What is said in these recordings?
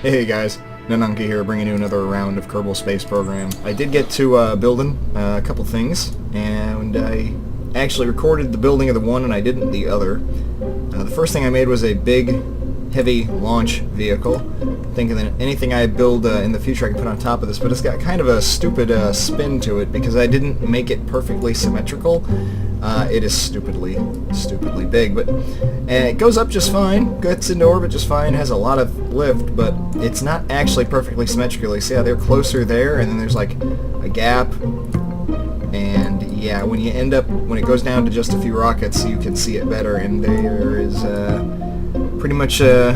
Hey guys, Nananki here, bringing you another round of Kerbal Space Program. I did get to building a couple things, and I actually recorded the building of the one and I didn't the other. The first thing I made was a big, heavy launch vehicle, thinking that anything I build in the future I can put on top of this, but it's got kind of a stupid spin to it because I didn't make it perfectly symmetrical. It is stupidly big, but it goes up just fine, gets into orbit just fine, has a lot of lift, but it's not actually perfectly symmetrical. You see how they're closer there, and then there's like a gap, and yeah, when it goes down to just a few rockets, you can see it better, and there is pretty much a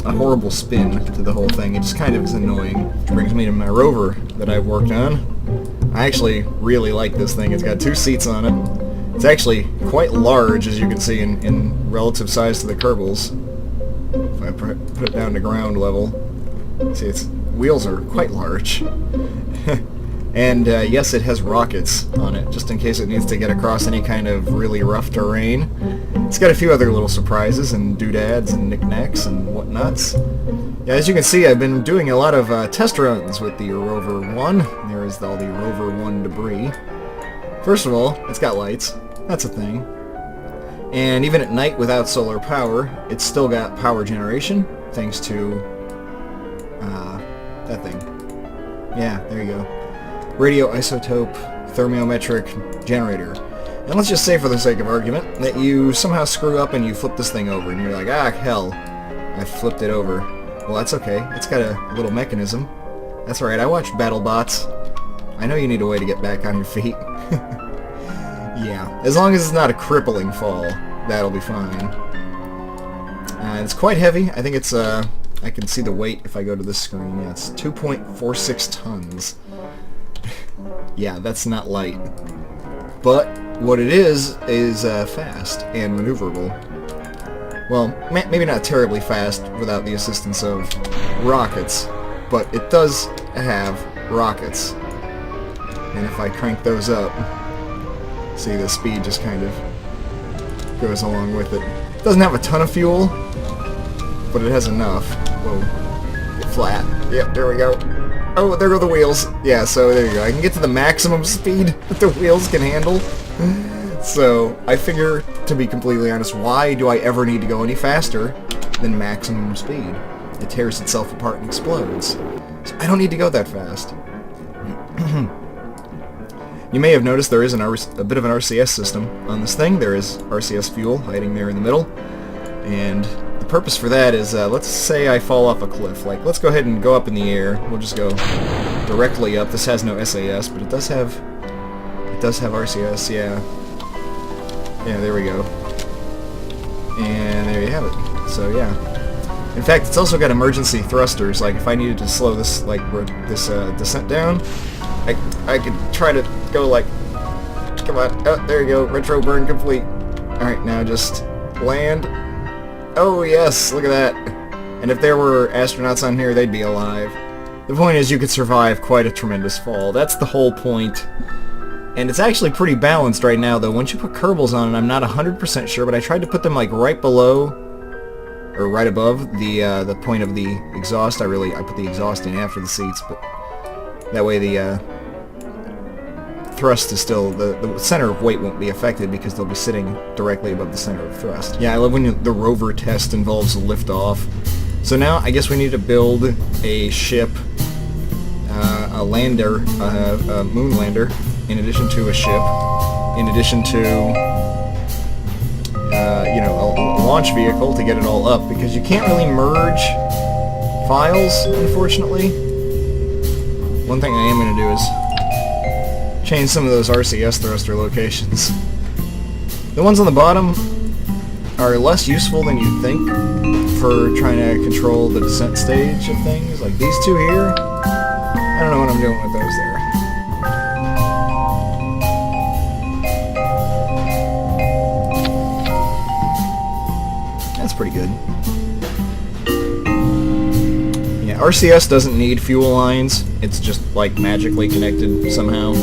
horrible spin to the whole thing. It just kind of is annoying, which brings me to my Rover that I've worked on. I actually really like this thing. It's got 2 seats on it. It's actually quite large, as you can see, in relative size to the Kerbals. If I put it down to ground level, see, its wheels are quite large. And yes, it has rockets on it, just in case it needs to get across any kind of really rough terrain. It's got a few other little surprises and doodads and knickknacks and whatnots. Yeah, as you can see, I've been doing a lot of test runs with the Rover 1. There is all the Rover 1 debris. First of all, it's got lights. That's a thing. And even at night without solar power, it's still got power generation, thanks to that thing. Yeah, there you go. Radioisotope thermometric generator. And let's just say, for the sake of argument, that you somehow screw up and you flip this thing over, and you're like, ah, hell, I flipped it over. Well, that's okay. It's got a little mechanism. That's alright, I watch BattleBots. I know you need a way to get back on your feet. Yeah, as long as it's not a crippling fall, that'll be fine. It's quite heavy. I think it's, I can see the weight if I go to this screen. Yeah, it's 2.46 tons. Yeah, that's not light. But what it is fast and maneuverable. Well, maybe not terribly fast without the assistance of rockets, but it does have rockets. And if I crank those up, see, the speed just kind of goes along with it. It doesn't have a ton of fuel, but it has enough. Whoa. Get flat. Yep, there we go. Oh, there go the wheels. Yeah, so there you go. I can get to the maximum speed that the wheels can handle. So, I figure, to be completely honest, why do I ever need to go any faster than maximum speed? It tears itself apart and explodes. So I don't need to go that fast. You may have noticed there is a bit of an RCS system on this thing. There is RCS fuel hiding there in the middle. And the purpose for that is, let's say I fall off a cliff. Like, let's go ahead and go up in the air. We'll just go directly up. This has no SAS, but it does have RCS, yeah. Yeah, there we go. And there you have it. So, yeah. In fact, it's also got emergency thrusters. Like, if I needed to slow this, like, this descent down, I could try to go like, come on, oh, there you go, retro burn complete. Alright, now just land. Oh yes, look at that. And if there were astronauts on here, they'd be alive. The point is, you could survive quite a tremendous fall. That's the whole point. And it's actually pretty balanced right now, though. Once you put Kerbals on it, I'm not 100% sure, but I tried to put them like right below, or right above the point of the exhaust. I put the exhaust in after the seats, but that way the thrust is still, the center of weight won't be affected because they'll be sitting directly above the center of thrust. Yeah, I love when the rover test involves liftoff. So now I guess we need to build a ship, a lander, a moon lander, in addition to a ship, in addition to, you know, a launch vehicle to get it all up, because you can't really merge files, unfortunately. One thing I am going to do is change some of those RCS thruster locations. The ones on the bottom are less useful than you'd think for trying to control the descent stage of things. Like these two here, I don't know what I'm doing with those there. That's pretty good. Yeah, RCS doesn't need fuel lines. It's just like magically connected somehow.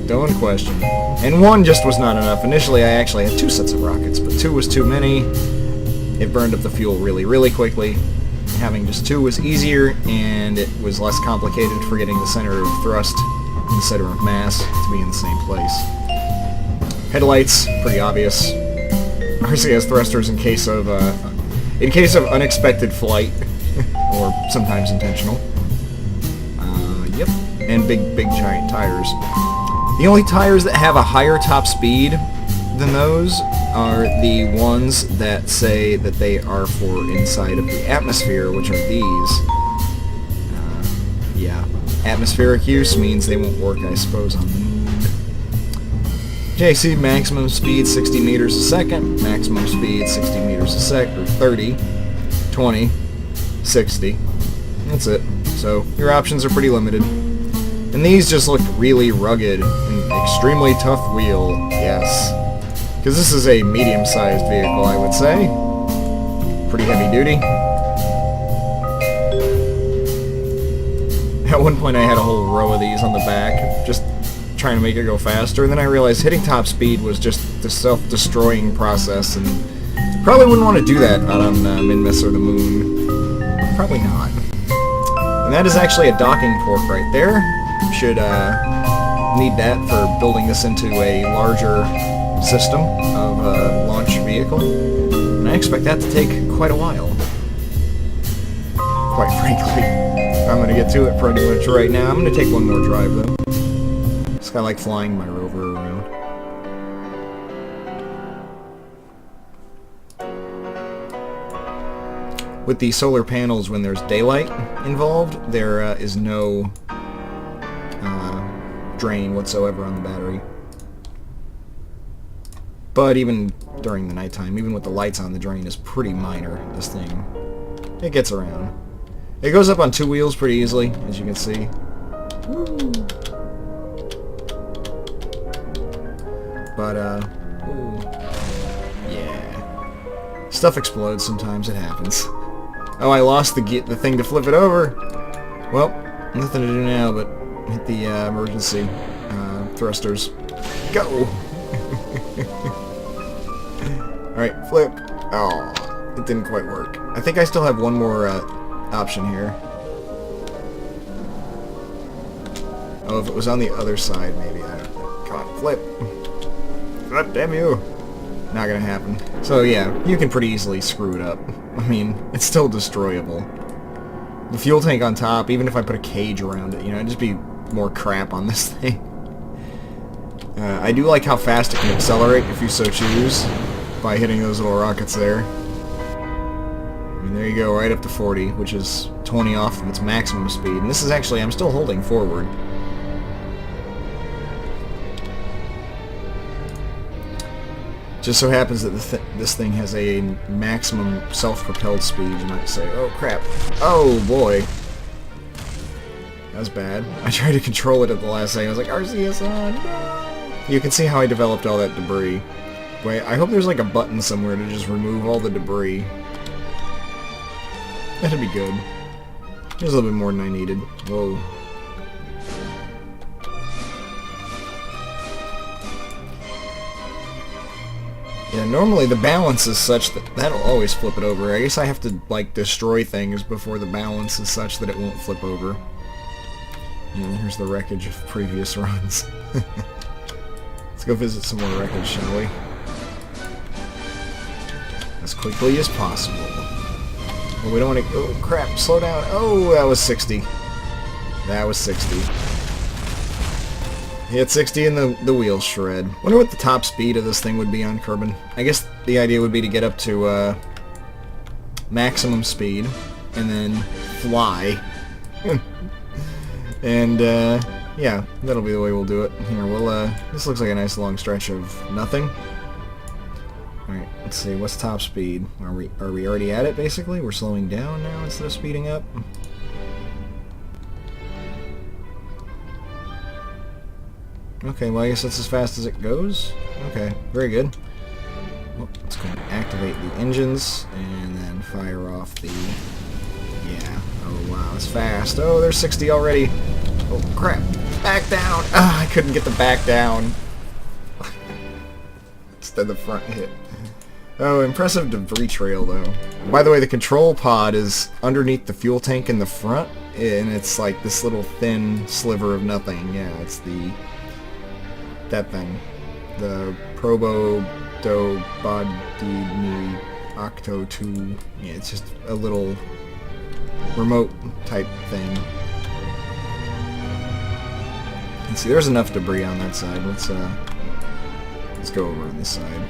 Don't question. And 1 just was not enough. Initially I actually had 2 sets of rockets, but 2 was too many. It burned up the fuel really, really quickly. having just two was easier, and it was less complicated for getting the center of thrust and the center of mass to be in the same place. Headlights, pretty obvious. RC has thrusters in case of unexpected flight, or sometimes intentional. Yep, and big giant tires. The only tires that have a higher top speed than those are the ones that say that they are for inside of the atmosphere, which are these. Yeah, atmospheric use means they won't work, I suppose, on the moon. JC maximum speed 60 meters a second, maximum speed 60 meters a sec, or 30, 20, 60. That's it. So your options are pretty limited. And these just look really rugged and extremely tough wheel, yes. Because this is a medium-sized vehicle, I would say. Pretty heavy duty. At one point I had a whole row of these on the back, just trying to make it go faster, and then I realized hitting top speed was just the self-destroying process, and probably wouldn't want to do that out on Minmus or the moon. Probably not. And that is actually a docking port right there. Should need that for building this into a larger system of launch vehicle. And I expect that to take quite a while. Quite frankly. I'm going to get to it pretty much right now. I'm going to take one more drive though. Just kind of like flying my Rover around. With the solar panels, when there's daylight involved, there is no drain whatsoever on the battery. But even during the nighttime, even with the lights on, the drain is pretty minor, this thing. It gets around. It goes up on two wheels pretty easily, as you can see. Woo. But, ooh. Yeah. Stuff explodes sometimes, it happens. Oh, I lost the thing to flip it over. Well, nothing to do now but hit the emergency thrusters. Go! Alright, flip. Oh, it didn't quite work. I think I still have one more option here. Oh, if it was on the other side, maybe. I don't know. Come on, flip. God damn you. Not gonna happen. So yeah, you can pretty easily screw it up. I mean, it's still destroyable. The fuel tank on top, even if I put a cage around it, you know, it'd just be more crap on this thing. I do like how fast it can accelerate if you so choose by hitting those little rockets there. I mean, there you go, right up to 40, which is 20 off of its maximum speed. And this is actually, I'm still holding forward. Just so happens that this thing has a maximum self-propelled speed, you might say. Oh, crap. Oh, boy. That was bad. I tried to control it at the last second. I was like, RCS on, no! You can see how I developed all that debris. Wait, I hope there's like a button somewhere to just remove all the debris. That'd be good. There's a little bit more than I needed. Whoa. Yeah, normally the balance is such that that'll always flip it over. I guess I have to, like, destroy things before the balance is such that it won't flip over. And here's the wreckage of previous runs. Let's go visit some more wreckage, shall we? As quickly as possible. Well, we don't want to... Oh, crap, slow down. Oh, that was 60. That was 60. Hit 60 and the wheels shred. Wonder what the top speed of this thing would be on Kerbal. I guess the idea would be to get up to maximum speed and then fly. And yeah, that'll be the way we'll do it. Here, we'll this looks like a nice long stretch of nothing. Alright, let's see, what's top speed? Are we already at it basically? We're slowing down now instead of speeding up? Okay, well I guess that's as fast as it goes. Okay, very good. Well, let's go and activate the engines and then fire off the... Yeah. Oh wow, it's fast. Oh, there's 60 already. Oh crap. Back down! Ah, I couldn't get the back down. Instead the front hit. Oh, impressive debris trail, though. By the way, the control pod is underneath the fuel tank in the front, and it's like this little thin sliver of nothing. Yeah, it's that thing. The Probo Do Bodini Octo 2. Yeah, it's just a little remote type thing. Let's see, there's enough debris on that side. Let's go over on this side.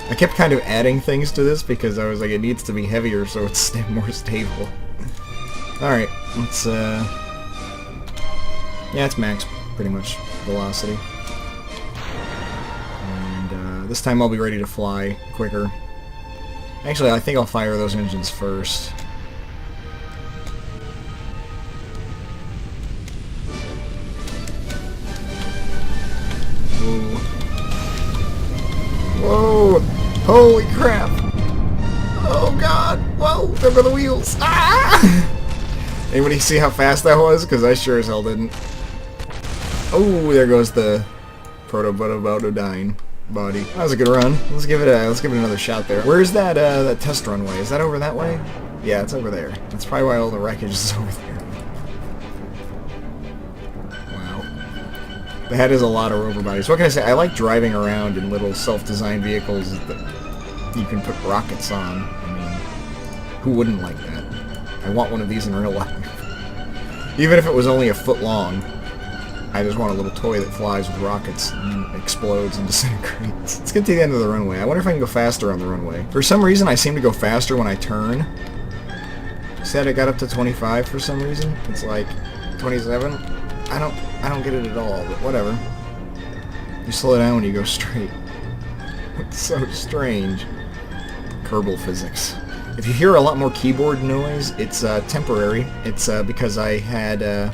I kept kind of adding things to this because I was like, it needs to be heavier so it's more stable. Alright, let's yeah, it's max, pretty much, velocity. And this time I'll be ready to fly quicker. Actually, I think I'll fire those engines first. Whoa. Whoa! Holy crap! Oh god! Whoa! There go the wheels! Ah! Anybody see how fast that was? Because I sure as hell didn't. Oh, there goes the proto-dying body. That was a good run. Let's give it another shot there. Where's that that test runway? Is that over that way? Yeah, it's over there. That's probably why all the wreckage is over there. Wow. That is a lot of Rover bodies. What can I say? I like driving around in little self-designed vehicles that you can put rockets on. I mean, who wouldn't like that? I want one of these in real life. Even if it was only a foot long, I just want a little toy that flies with rockets and explodes and disintegrates. Let's get to the end of the runway. I wonder if I can go faster on the runway. For some reason, I seem to go faster when I turn. Said I got up to 25 for some reason. It's like 27. I don't get it at all, but whatever. You slow down when you go straight. It's so strange. Kerbal physics. If you hear a lot more keyboard noise, it's temporary. It's because I had a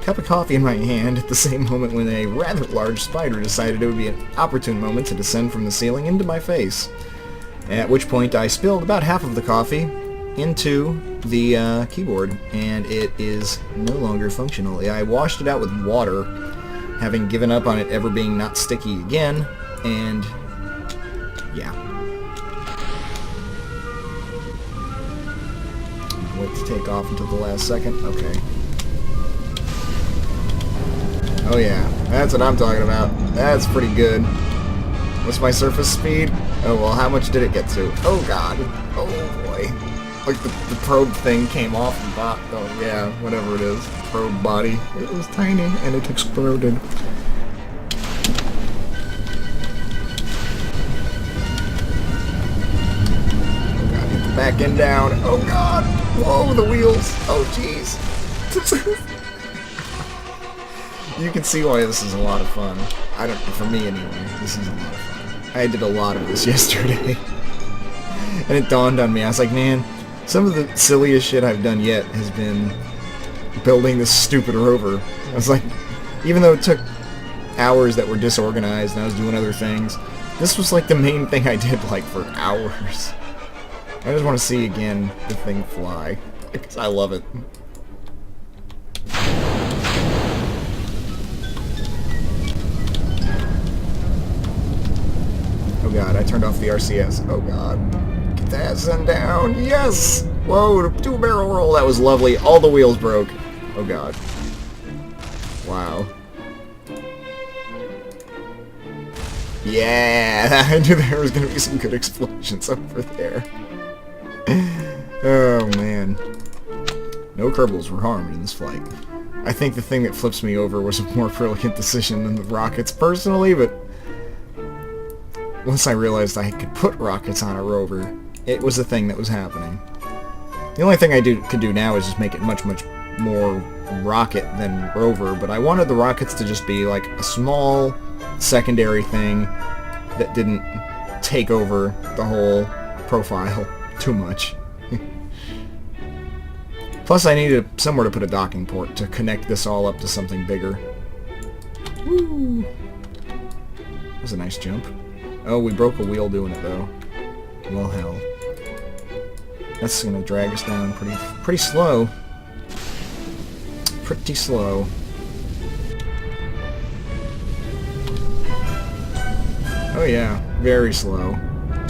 cup of coffee in my hand at the same moment when a rather large spider decided it would be an opportune moment to descend from the ceiling into my face. At which point I spilled about half of the coffee into the keyboard, and it is no longer functional. I washed it out with water, having given up on it ever being not sticky again, and yeah. Wait to take off until the last second. Okay. Oh yeah, that's what I'm talking about. That's pretty good. What's my surface speed? Oh well, how much did it get to? Oh god. Oh boy. Like the probe thing came off the bot. Oh yeah, whatever it is. Probe body. It was tiny and it exploded. Oh god, get the back end down. Oh god. Whoa, the wheels. Oh jeez. You can see why this is a lot of fun. For me anyway, this is a lot of fun. I did a lot of this yesterday. And it dawned on me, I was like, man, some of the silliest shit I've done yet has been building this stupid rover. I was like, even though it took hours that were disorganized and I was doing other things, this was like the main thing I did like for hours. I just want to see again the thing fly, because I love it. Oh god, I turned off the RCS. Oh god. Get the ass end down. Yes! Whoa, do a barrel roll. That was lovely. All the wheels broke. Oh god. Wow. Yeah! I knew there was going to be some good explosions over there. Oh man. No Kerbals were harmed in this flight. I think the thing that flips me over was a more brilliant decision than the rockets personally, but once I realized I could put rockets on a rover, it was the thing that was happening. The only thing I could do now is just make it much more rocket than rover, but I wanted the rockets to just be like a small secondary thing that didn't take over the whole profile too much. Plus I needed somewhere to put a docking port to connect this all up to something bigger. Woo! That was a nice jump. Oh, we broke a wheel doing it though. Well, hell. That's gonna drag us down pretty slow. Pretty slow. Oh yeah, very slow.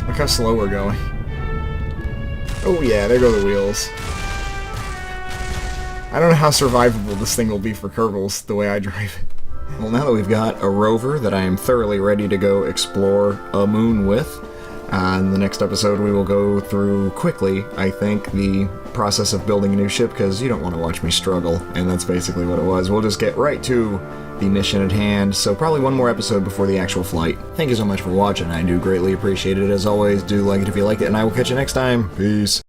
Look how slow we're going. Oh yeah, there go the wheels. I don't know how survivable this thing will be for Kerbals, the way I drive it. Well, now that we've got a rover that I am thoroughly ready to go explore a moon with, in the next episode we will go through quickly, I think, the process of building a new ship, because you don't want to watch me struggle, and that's basically what it was. We'll just get right to the mission at hand, so probably one more episode before the actual flight. Thank you so much for watching, I do greatly appreciate it. As always, do like it if you liked it, and I will catch you next time. Peace.